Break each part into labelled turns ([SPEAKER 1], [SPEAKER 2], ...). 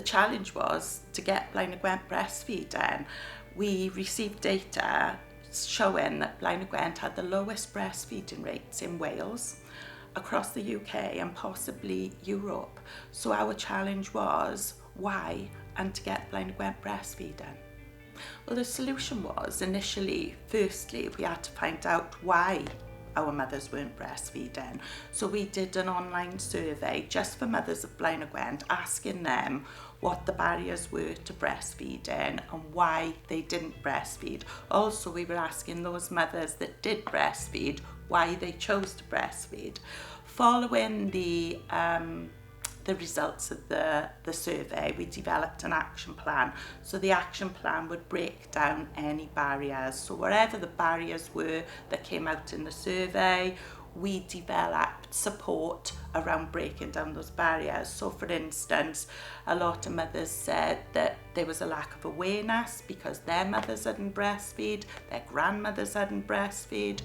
[SPEAKER 1] challenge was to get Blaenau Gwent breastfeeding. We received data showing that Blaenau Gwent had the lowest breastfeeding rates in Wales, across the UK and possibly Europe. So our challenge was why, and to get Blaenau Gwent breastfeeding. Well, the solution was initially, firstly, we had to find out why our mothers weren't breastfeeding. So we did an online survey just for mothers of Blaenau Gwent, asking them what the barriers were to breastfeeding and why they didn't breastfeed. Also, we were asking those mothers that did breastfeed why they chose to breastfeed. Following the results of the survey, we developed an action plan. So the action plan would break down any barriers. So wherever the barriers were that came out in the survey, we developed support around breaking down those barriers. So for instance, a lot of mothers said that there was a lack of awareness because their mothers hadn't breastfeed, their grandmothers hadn't breastfeed.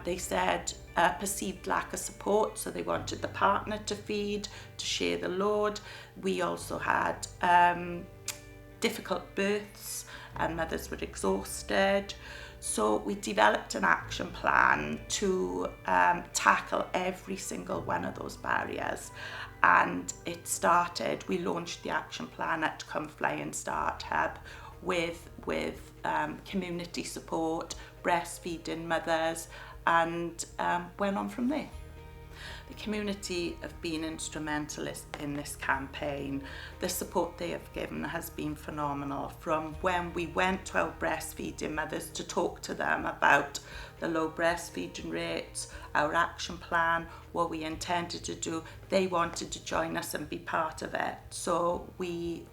[SPEAKER 1] They said perceived lack of support, so they wanted the partner to feed, to share the load. We also had difficult births and mothers were exhausted. So we developed an action plan to tackle every single one of those barriers. And we launched the action plan at Come Fly and Start Hub with community support, breastfeeding mothers, and went on from there. The community have been instrumental in this campaign. The support they have given has been phenomenal. From when we went to our breastfeeding mothers to talk to them about the low breastfeeding rates, our action plan, what we intended to do, they wanted to join us and be part of it. So we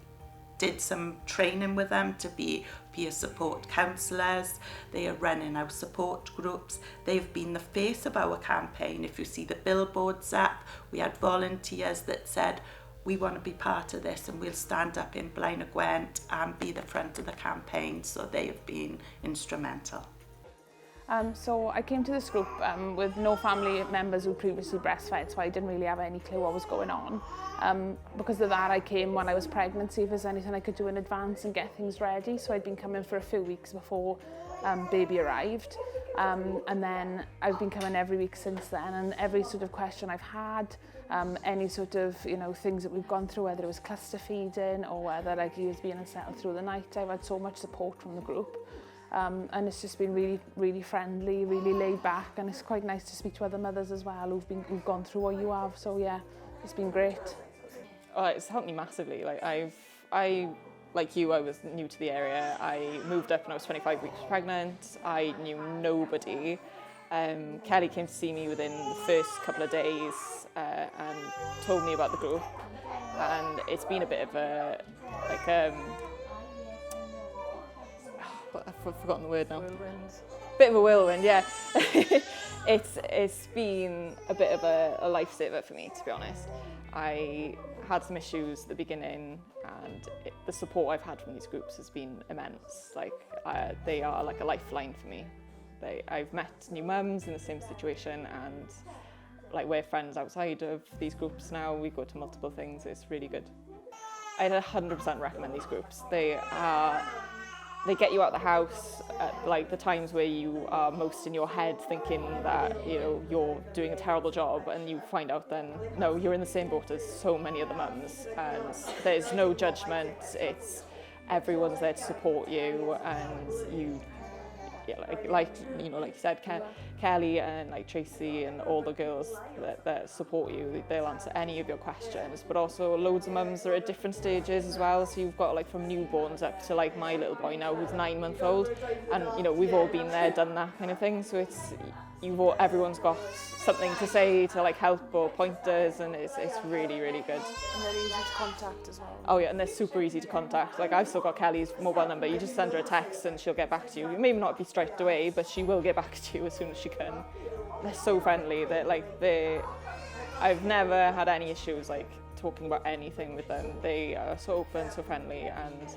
[SPEAKER 1] did some training with them to be peer support counsellors. They are running our support groups. They've been the face of our campaign. If you see the billboards up, we had volunteers that said, we want to be part of this and we'll stand up in Blaenau Gwent and be the front of the campaign. So they have been instrumental.
[SPEAKER 2] So I came to this group with no family members who previously breastfed, so I didn't really have any clue what was going on. Because of that, I came when I was pregnant, see if there's anything I could do in advance and get things ready. So I'd been coming for a few weeks before baby arrived. And then I've been coming every week since then, and every sort of question I've had, any sort of, things that we've gone through, whether it was cluster feeding or whether like he was being unsettled through the night, I've had so much support from the group. And it's just been really, really friendly, really laid back, and it's quite nice to speak to other mothers as well who've gone through what you have. So yeah, it's been great.
[SPEAKER 3] It's helped me massively. Like you, I was new to the area. I moved up when I was 25 weeks pregnant. I knew nobody. Kelly came to see me within the first couple of days and told me about the group. And it's been a bit of I've forgotten the word now.
[SPEAKER 2] Whirlwind.
[SPEAKER 3] Bit of a whirlwind, yeah. It's been a bit of a lifesaver for me, to be honest. I had some issues at the beginning, and the support I've had from these groups has been immense. They are like a lifeline for me. I've met new mums in the same situation, and we're friends outside of these groups now. We go to multiple things. It's really good. I'd 100% recommend these groups. They get you out of the house at the times where you are most in your head thinking that you're doing a terrible job, and you find out then no, you're in the same boat as so many other mums, and there's no judgment. Everyone's there to support you, and you you said, Kelly and Tracy and all the girls that support you, they'll answer any of your questions. But also loads of mums are at different stages as well. So you've got from newborns up to my little boy now who's 9 months old, and we've all been there, done that kind of thing. So everyone's got something to say to help or pointers, and it's really, really good.
[SPEAKER 2] And they're easy to contact as well.
[SPEAKER 3] Oh yeah, and they're super easy to contact. I've still got Kelly's mobile number. You just send her a text and she'll get back to you. It may not be straight away, but she will get back to you as soon as she can. They're so friendly. I've never had any issues talking about anything with them. They are so open, so friendly, and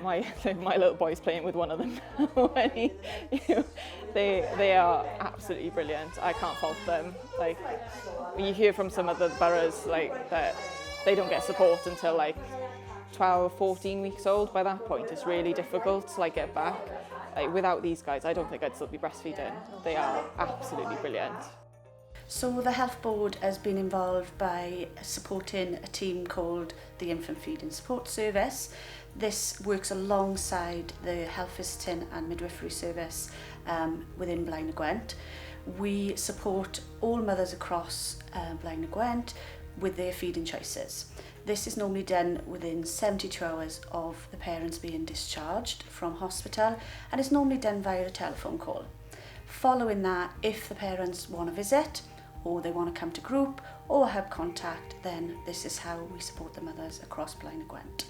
[SPEAKER 3] my little boy's playing with one of them now. And they are absolutely brilliant. I can't fault them. You hear from some other boroughs that they don't get support until like 12, 14 weeks old. By that point, it's really difficult to like get back. Like, without these guys, I don't think I'd still be breastfeeding. They are absolutely brilliant.
[SPEAKER 4] So the Health Board has been involved by supporting a team called the Infant Feeding Support Service. This works alongside the Health Visiting and Midwifery Service within Blaenau, Gwent. We support all mothers across Blaenau, Gwent with their feeding choices. This is normally done within 72 hours of the parents being discharged from hospital, and it's normally done via a telephone call. Following that, if the parents want to visit, or they want to come to group, or have contact, then this is how we support the mothers across Blaenau, Gwent.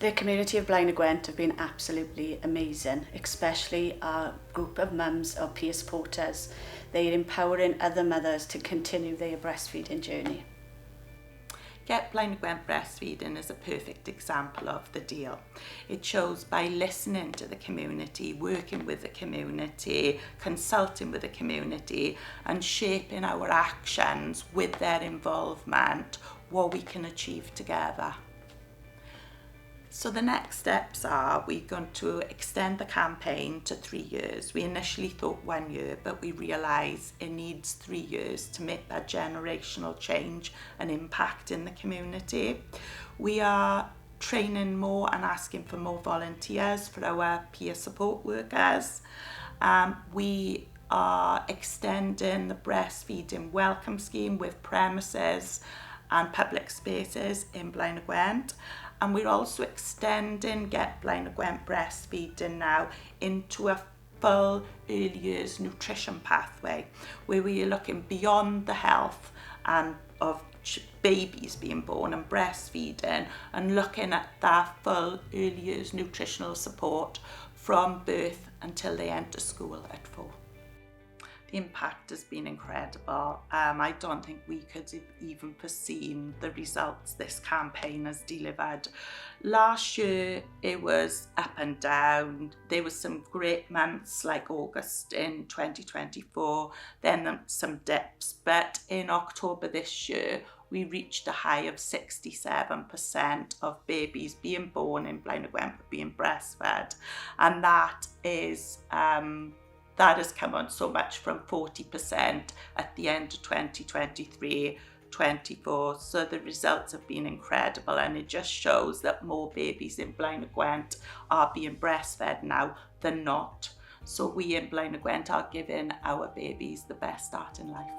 [SPEAKER 4] The community of Blaenau, Gwent have been absolutely amazing, especially our group of mums or peer supporters. They are empowering other mothers to continue their breastfeeding journey.
[SPEAKER 1] Get Blaenau Gwent Breastfeeding is a perfect example of the deal. It shows by listening to the community, working with the community, consulting with the community, and shaping our actions with their involvement, what we can achieve together. So the next steps are we're going to extend the campaign to 3 years. We initially thought 1 year, but we realise it needs 3 years to make that generational change and impact in the community. We are training more and asking for more volunteers for our peer support workers. We are extending the breastfeeding welcome scheme with premises and public spaces in Blaenau Gwent. And we're also extending Get Blaenau Gwent Breastfeeding now into a full early years nutrition pathway, where we are looking beyond the health and of babies being born and breastfeeding, and looking at that full early years nutritional support from birth until they enter school at 4. The impact has been incredible. I don't think we could have even foreseen the results this campaign has delivered. Last year it was up and down. There were some great months like August in 2024, then some dips, but in October this year we reached a high of 67% of babies being born in Blaenau Gwent being breastfed, and that has come on so much from 40% at the end of 2023-24. So the results have been incredible, and it just shows that more babies in Blaenau Gwent are being breastfed now than not. So we in Blaenau Gwent are giving our babies the best start in life.